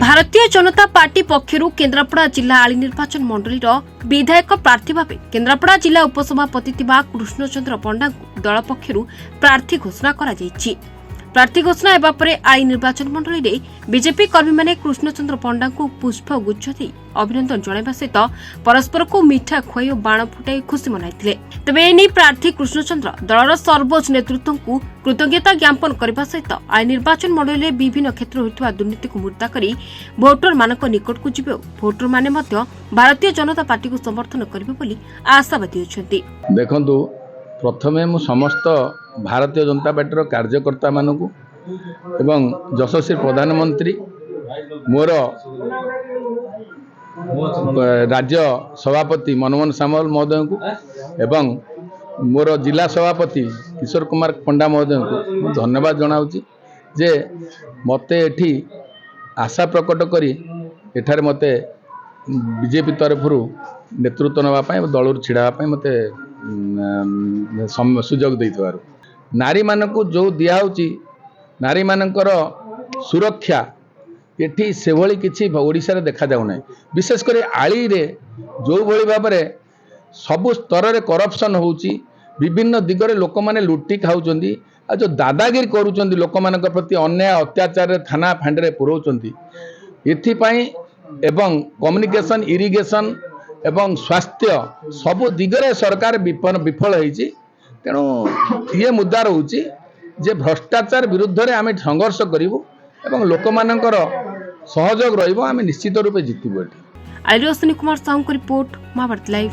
Bharatiya Janata party पक्षर Kendrapara जिला आली निर्वाचन मंडली विधायक प्रार्थी भाव केन्द्रापड़ा जिला उपसभापति कृष्णचंद्र पंडा दल पक्षर प्रार्थी घोषणा करा जायछि। प्रार्थी घोषणा हेबा परे आली निर्वाचन मंडली रे बीजेपी कर्मी माने कृष्णचंद्र पंडा को पुष्प गुच्छ दे अभिनंदन जणाइबा सहित परस्पर को मिठा खुआई और बाण फुटाई खुशी मनाइथिले। तबे एनी प्रार्थी कृष्णचंद्र दलर सर्वोच्च नेतृत्व को कृतज्ञता ज्ञापन करने सहित आय निर्वाचन मंडल में विभिन्न क्षेत्र होता दुर्नीति को मुद्दा करी भोटर मानक निकट को जिबे भोटर माने मध्य भारतीय जनता पार्टी को समर्थन करिवे बोली आशावादी अछंती। देखंतु प्रथमे मु समस्त भारतीय जनता पार्टी कार्यकर्ता मानकु एवं यशस्वी प्रधानमंत्री मोर राज्य सभापति मनमोहन सामल महोदय को एवं मोर जिला सभापति किशोर कुमार पंडा महोदय को धन्यवाद जनाऊँगी जे मते एठी आशा प्रकट करी एठारे मते बीजेपी तरफ नेतृत्व नापी दलर छिड़ापी मते सुजोग देइथवार नारी मानकु जो दियाउची नारी मानकर सुरक्षा एठी से भली किछि ओडिशा रे देखा जाउ नै। विशेष कर आली रे जो भली भाव में सबु स्तर रे करप्शन होउची विभिन्न दिगरे लोक माने लुटी खाउचंदी आ जो दादागिरी करूचंदी लोक मानक प्रति अन्याय अत्याचार थाना फांडे पुरौचंदी एथि पई एवं कम्युनिकेशन इरिगेशन एवं स्वास्थ्य सबु दिगरे सरकार विफल होईची। तेणु ये मुद्दा रोची जे भ्रष्टाचार विरुद्ध रे आमे संघर्ष करिवु एवं लोक मानकर सहयोग रहिबो आमे निश्चित रूपे जितिबो। आली कुमार साहू को रिपोर्ट महाभारत लाइव।